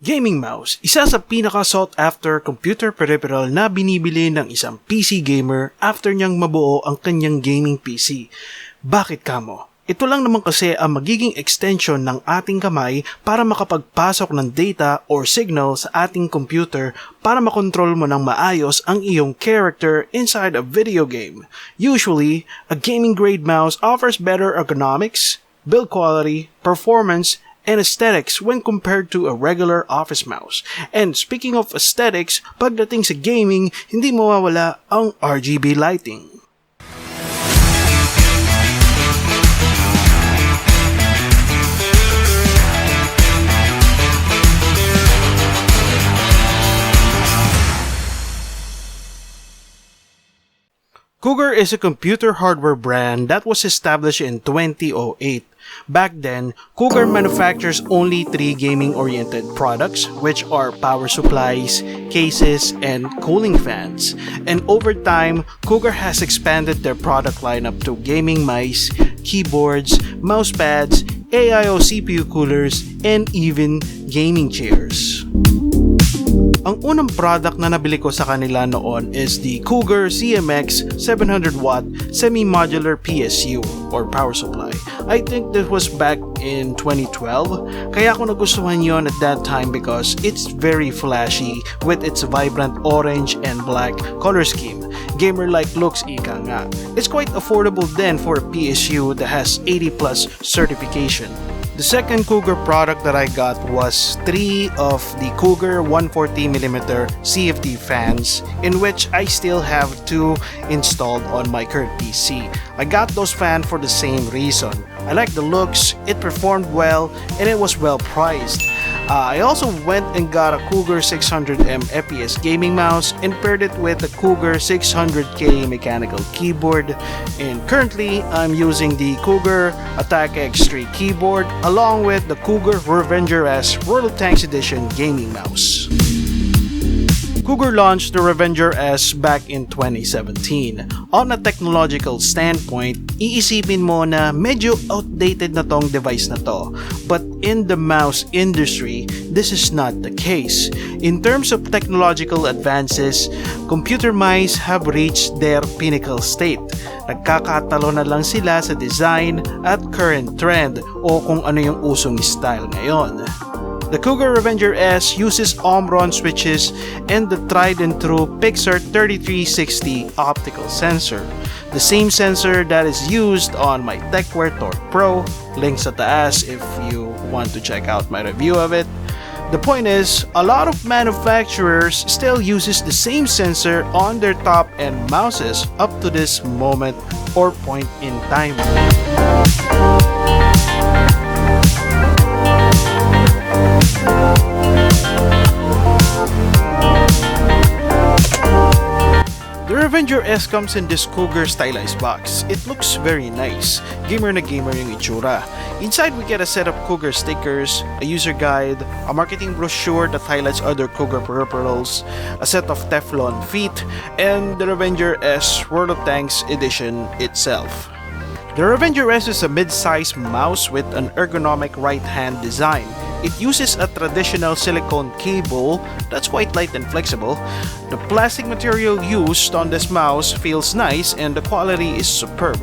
Gaming mouse, isa sa pinaka-sought after computer peripheral na binibili ng isang PC gamer after niyang mabuo ang kanyang gaming PC. Bakit kamo? Ito lang naman kasi ang magiging extension ng ating kamay para makapagpasok ng data or signal sa ating computer para makontrol mo ng maayos ang iyong character inside a video game. Usually, a gaming grade mouse offers better ergonomics, build quality, performance, and aesthetics when compared to a regular office mouse. And speaking of aesthetics, pagdating sa gaming, hindi mawawala ang RGB lighting. Cougar is a computer hardware brand that was established in 2008. Back then, Cougar manufactures only 3 gaming-oriented products, which are power supplies, cases, and cooling fans. And over time, Cougar has expanded their product lineup to gaming mice, keyboards, mousepads, AIO CPU coolers, and even gaming chairs. Ang unang product na nabili ko sa kanila noon is the Cougar CMX 700W semi-modular PSU or power supply. I think this was back in 2012, kaya ako nagustuhan yon at that time because it's very flashy with its vibrant orange and black color scheme. Gamer-like looks ika nga. It's quite affordable then for a PSU that has 80 plus certification. The second Cougar product that I got was 3 of the Cougar 140mm CFD fans, in which I still have 2 installed on my current PC. I got those fans for the same reason. I like the looks, it performed well, and it was well priced. I also went and got a Cougar 600M FPS gaming mouse and paired it with a Cougar 600K mechanical keyboard. And currently, I'm using the Cougar Attack X3 keyboard along with the Cougar Revenger S World of Tanks Edition gaming mouse. Cougar launched the Revenger S back in 2017. On a technological standpoint, iisipin mo na medyo outdated na tong device na to. But in the mouse industry, this is not the case. In terms of technological advances, computer mice have reached their pinnacle state. Nagkakatalo na lang sila sa design at current trend o kung ano yung usong style ngayon. The Cougar Revenger S uses Omron switches and the tried and true Pixar 3360 optical sensor. The same sensor that is used on my TechWare Torque Pro. Links sa taas if you want to check out my review of it. The point is, a lot of manufacturers still uses the same sensor on their top-end mouses up to this moment or point in time. The Revenger S comes in this Cougar stylized box. It looks very nice. Gamer na gamer yung itsura. Inside we get a set of Cougar stickers, a user guide, a marketing brochure that highlights other Cougar peripherals, a set of Teflon feet, and the Revenger S World of Tanks edition itself. The Revenger S is a mid-sized mouse with an ergonomic right-hand design. It uses a traditional silicone cable that's quite light and flexible. The plastic material used on this mouse feels nice and the quality is superb.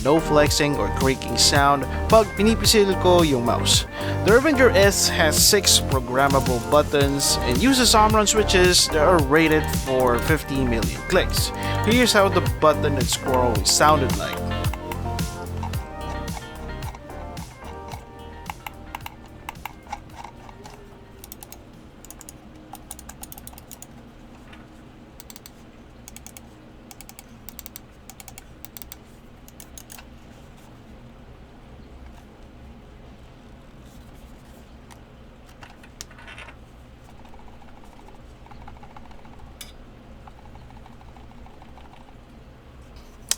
No flexing or creaking sound pag pinipisil ko yung mouse. The Revenger S has 6 programmable buttons and uses Omron switches that are rated for 50 million clicks. Here's how the button and scroll sounded like.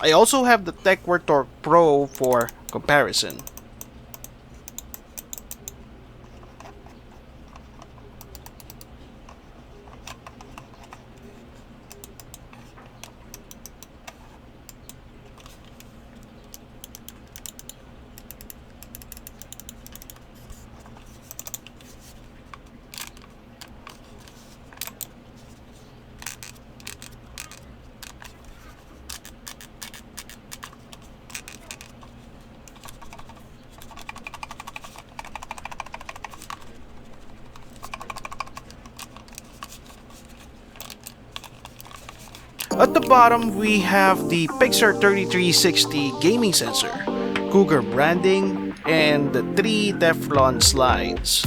I also have the TechWare Torque Pro for comparison. At the bottom, we have the Pixar 3360 gaming sensor, Cougar branding, and the 3 Teflon slides.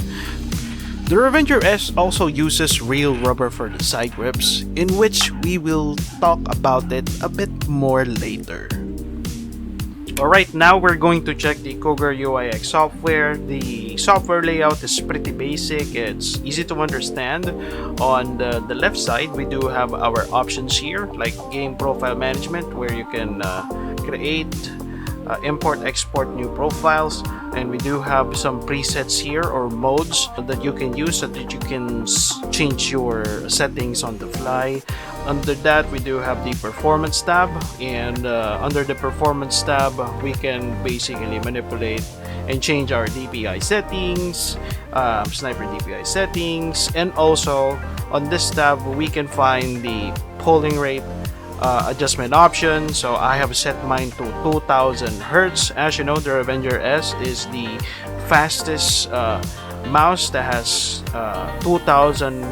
The Revenger S also uses real rubber for the side grips, in which we will talk about it a bit more later. Alright, now we're going to check the Cougar UIX software. The software layout is pretty basic, it's easy to understand. On the left side, we do have our options here, like game profile management, where you can create, import, export new profiles, and we do have some presets here or modes that you can use so that you can change your settings on the fly. Under that, we do have the performance tab, and under the performance tab, we can basically manipulate and change our DPI settings, sniper DPI settings, and also on this tab, we can find the polling rate adjustment option. So I have set mine to 2000 Hz. As you know, the Revenger S is the fastest mouse that has 2000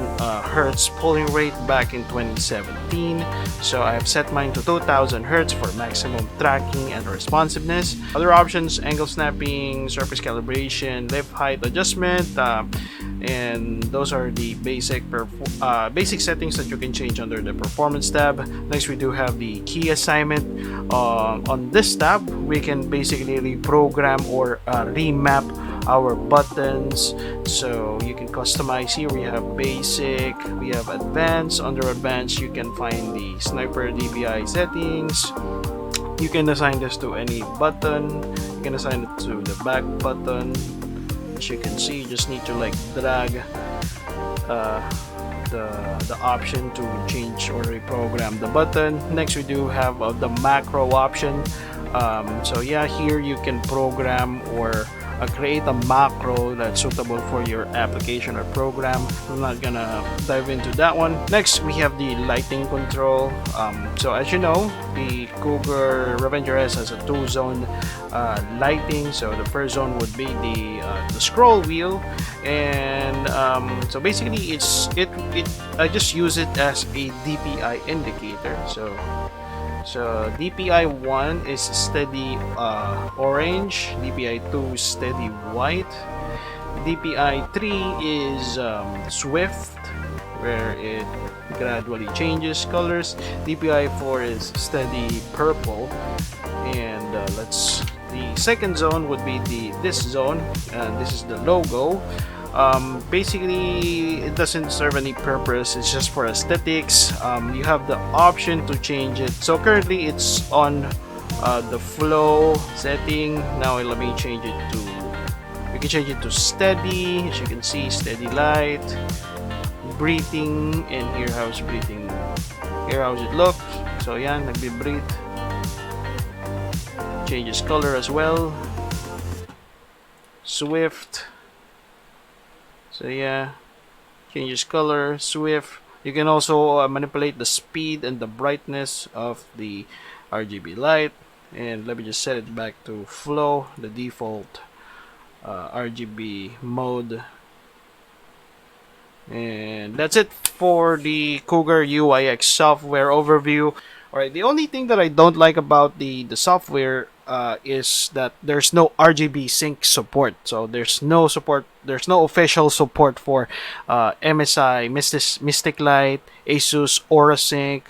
Hz polling rate back in 2017. So I have set mine to 2000 Hz for maximum tracking and responsiveness. Other options: angle snapping, surface calibration, lift height adjustment, and those are the basic settings that you can change under the performance tab. Next, we do have the key assignment. On this tab, we can basically reprogram or remap our buttons, so you can customize. Here we have basic, we have advanced. Under advanced, you can find the sniper DPI settings. You can assign this to any button. You can assign it to the back button. As you can see, you just need to like drag the option to change or reprogram the button. Next, we do have the macro option. So yeah, here you can program or create a macro that's suitable for your application or program. I'm not gonna dive into that one. Next, we have the lighting control. So as you know, the Cougar Revenger S has a 2-zone lighting. So the first zone would be the scroll wheel, and so basically I just use it as a DPI indicator. So DPI 1 is steady orange, DPI 2 is steady white, DPI 3 is swift, where it gradually changes colors, DPI 4 is steady purple, and the second zone would be this zone, and this is the logo. Basically, it doesn't serve any purpose, it's just for aesthetics. You have the option to change it. So currently it's on the flow setting. Now let me change it to, you can change it to steady. As you can see, steady light, breathing, and here how's breathing, here how's it look. So yeah, nagbe-breathe. Changes color as well, swift. So yeah, changes color, swift. You can also manipulate the speed and the brightness of the RGB light. And let me just set it back to flow, the default RGB mode. And that's it for the Cougar UIX software overview. Alright, the only thing that I don't like about the software is that there's no RGB sync support. So there's no official support for MSI, Mystic Light, Asus Aura Sync,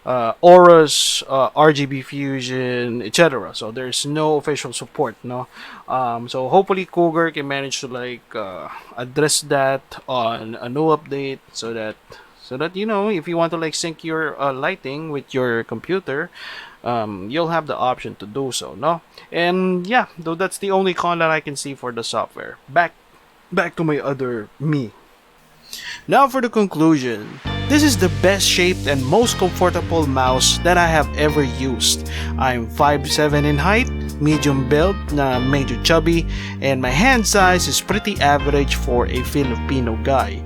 Aura's RGB Fusion, etc. So there's no official support, no. So hopefully Cougar can manage to like address that on a new update, so that you know, if you want to like sync your lighting with your computer, you'll have the option to do so, no. And yeah, though that's the only con that I can see for the software. Back to my other me. Now for the conclusion. This is the best shaped and most comfortable mouse that I have ever used. I'm 5'7" in height, medium build na medyo chubby, and my hand size is pretty average for a Filipino guy.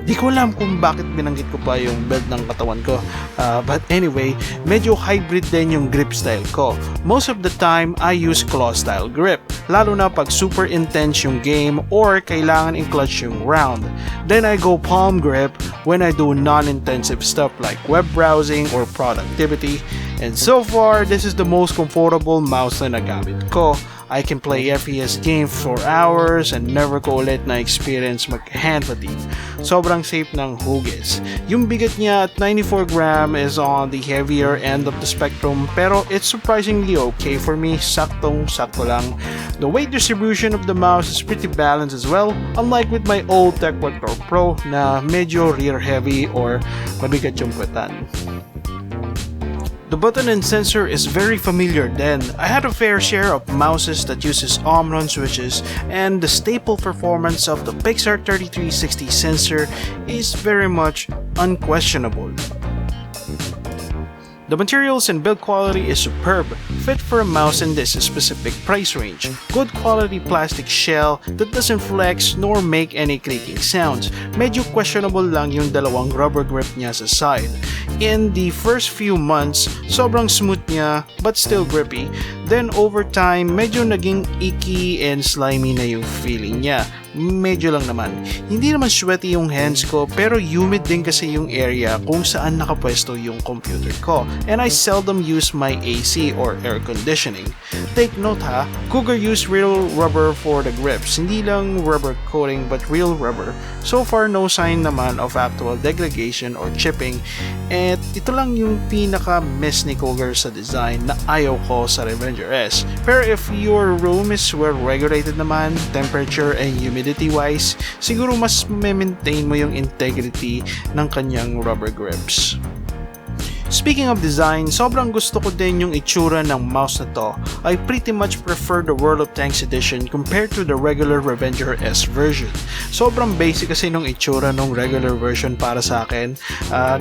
Di ko alam kung bakit binanggit ko pa yung build ng katawan ko. But anyway, medyo hybrid din yung grip style ko. Most of the time, I use claw style grip. Lalo na pag super intense yung game or kailangan i-clutch yung round. Then I go palm grip when I do non-intensive stuff like web browsing or productivity. And so far, this is the most comfortable mouse na nagamit ko. I can play FPS games for hours and never ko ulit na experience mag-hand fatigue. Sobrang safe ng hugis. Yung bigat niya at 94 gram is on the heavier end of the spectrum, pero it's surprisingly okay for me. Saktong-sakto lang. The weight distribution of the mouse is pretty balanced as well, unlike with my old TechWorker Pro na medyo rear heavy or mabigat yung puwetan. The button and sensor is very familiar then. I had a fair share of mouses that uses Omron switches, and the staple performance of the Pixar 3360 sensor is very much unquestionable. The materials and build quality is superb, fit for a mouse in this specific price range. Good quality plastic shell that doesn't flex nor make any creaking sounds. Medyo questionable lang yung dalawang rubber grip niya sa side. In the first few months, sobrang smooth niya but still grippy. Then over time, medyo naging icky and slimy na yung feeling niya. Medyo lang naman. Hindi naman sweaty yung hands ko pero humid din kasi yung area kung saan nakapwesto yung computer ko. And I seldom use my AC or air conditioning. Take note ha, Cougar used real rubber for the grips. Hindi lang rubber coating but real rubber. So far no sign naman of actual degradation or chipping. At ito lang yung pinaka-miss ni Cougar sa design na ayaw ko sa Revenger S. Pero if your room is well regulated naman, temperature and humidity wise, siguro mas maintain mo yung integrity ng kanyang rubber grips. Speaking of design, sobrang gusto ko din yung itsura ng mouse na to. I pretty much prefer the World of Tanks edition compared to the regular Revenger S version. Sobrang basic kasi nung itsura nung regular version para sa akin.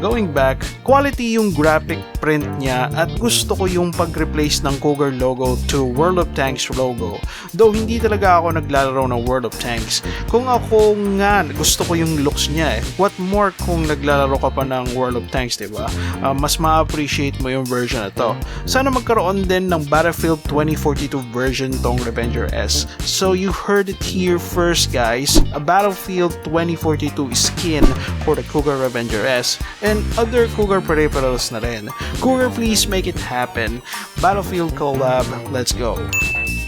Going back, quality yung graphic print niya at gusto ko yung pag-replace ng Cougar logo to World of Tanks logo. Though hindi talaga ako naglalaro ng World of Tanks. Kung ako nga, gusto ko yung looks niya eh. What more kung naglalaro ka pa ng World of Tanks, diba? Mas ma-appreciate mo yung version na to. Sana magkaroon din ng Battlefield 2042 version tong Revenger S. So you heard it here first guys, a Battlefield 2042 skin for the Cougar Revenger S and other Cougar peripherals na rin. Cougar, please make it happen. Battlefield collab, let's go.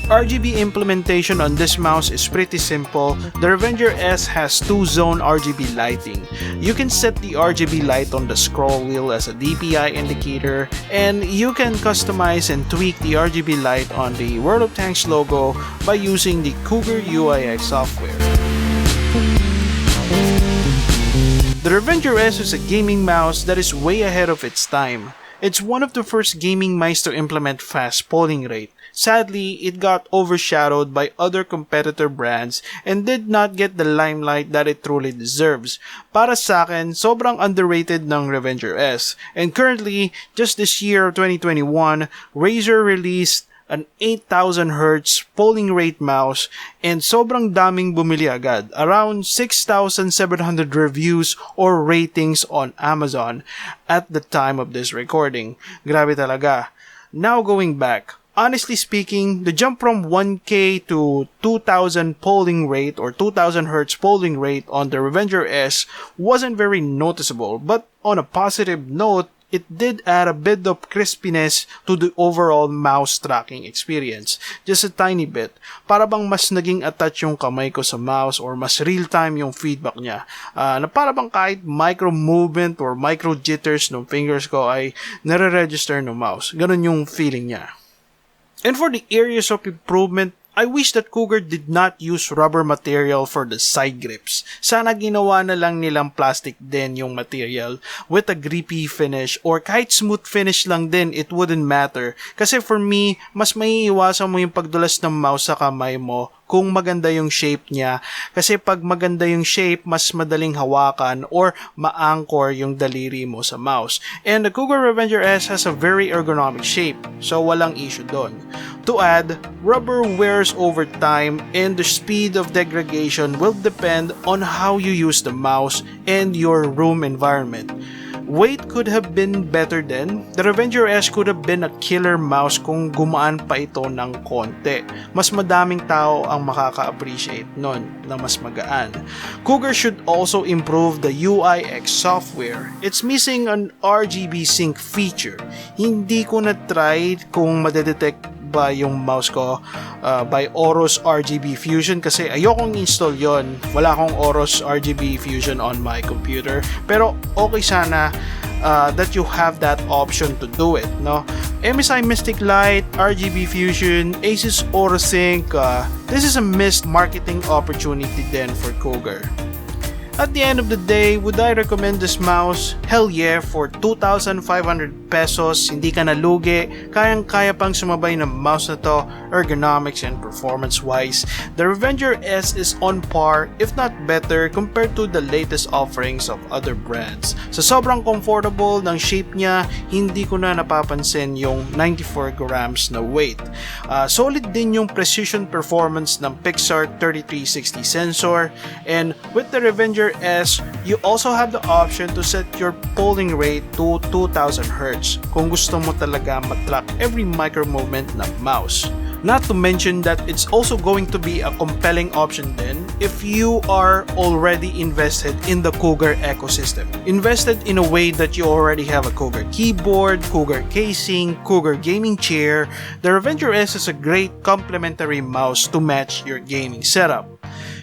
RGB implementation on this mouse is pretty simple. The Revenger S has 2-zone RGB lighting. You can set the RGB light on the scroll wheel as a DPI indicator, and you can customize and tweak the RGB light on the World of Tanks logo by using the Cougar UIX software. The Revenger S is a gaming mouse that is way ahead of its time. It's one of the first gaming mice to implement fast polling rate. Sadly, it got overshadowed by other competitor brands and did not get the limelight that it truly deserves. Para sa akin, sobrang underrated ng Revenger S. And currently, just this year, 2021, Razer released an 8,000Hz polling rate mouse and sobrang daming bumili agad. Around 6,700 reviews or ratings on Amazon at the time of this recording. Grabe talaga. Now going back, honestly speaking, the jump from 1K to 2,000 polling rate or 2,000Hz polling rate on the Revenger S wasn't very noticeable, but on a positive note, it did add a bit of crispiness to the overall mouse tracking experience. Just a tiny bit. Para bang mas naging attach yung kamay ko sa mouse or mas real-time yung feedback niya. Na para bang kahit micro movement or micro jitters ng fingers ko ay nare-register ng mouse. Ganun yung feeling niya. And for the areas of improvement, I wish that Cougar did not use rubber material for the side grips. Sana ginawa na lang nilang plastic din yung material with a grippy finish or kahit smooth finish lang din, it wouldn't matter. Kasi for me, mas maiiwasan mo yung pagdulas ng mouse sa kamay mo kung maganda yung shape niya. Kasi pag maganda yung shape, mas madaling hawakan or ma-anchor yung daliri mo sa mouse. And the Cougar Revenger S has a very ergonomic shape, so walang issue doon. To add, rubber wears over time and the speed of degradation will depend on how you use the mouse and your room environment. Weight could have been better then. The Revenger S could have been a killer mouse kung gumaan pa ito ng konti. Mas madaming tao ang makaka-appreciate nun na mas magaan. Cougar should also improve the UIX software. It's missing an RGB sync feature. Hindi ko na-try kung madedetect ba yung mouse ko by Oros RGB Fusion kasi ayokong install yon. Wala akong Oros RGB Fusion on my computer, pero okay sana that you have that option to do it, no? MSI Mystic Light, RGB Fusion, Asus AutoSync, this is a missed marketing opportunity then for Cougar. At the end of the day, would I recommend this mouse? Hell yeah, for 2,500 pesos, hindi ka nalugi, kayang-kaya pang sumabay ng mouse na to, ergonomics and performance-wise. The Revenger S is on par, if not better, compared to the latest offerings of other brands. Sa sobrang comfortable ng shape niya, hindi ko na napapansin yung 94 grams na weight. Solid din yung precision performance ng Pixar 3360 sensor, and with the Revenger S, you also have the option to set your polling rate to 2000 Hz kung gusto mo talaga matrack every micro movement ng mouse. Not to mention that it's also going to be a compelling option then if you are already invested in the Cougar ecosystem. Invested in a way that you already have a Cougar keyboard, Cougar casing, Cougar gaming chair, the Revenger S is a great complementary mouse to match your gaming setup.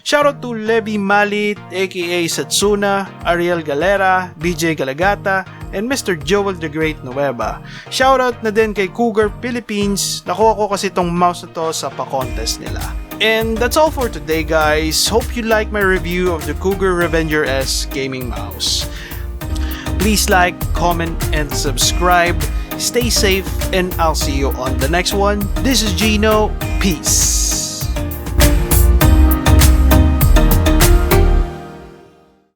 Shoutout to Levi Malit, aka Satsuna, Ariel Galera, BJ Galagata, and Mr. Joel the Great Nueva. Shoutout na din kay Cougar Philippines. Nakuha ko kasi tong mouse na to sa pa-contest nila. And that's all for today, guys. Hope you like my review of the Cougar Revenger S gaming mouse. Please like, comment, and subscribe. Stay safe, and I'll see you on the next one. This is Gino. Peace.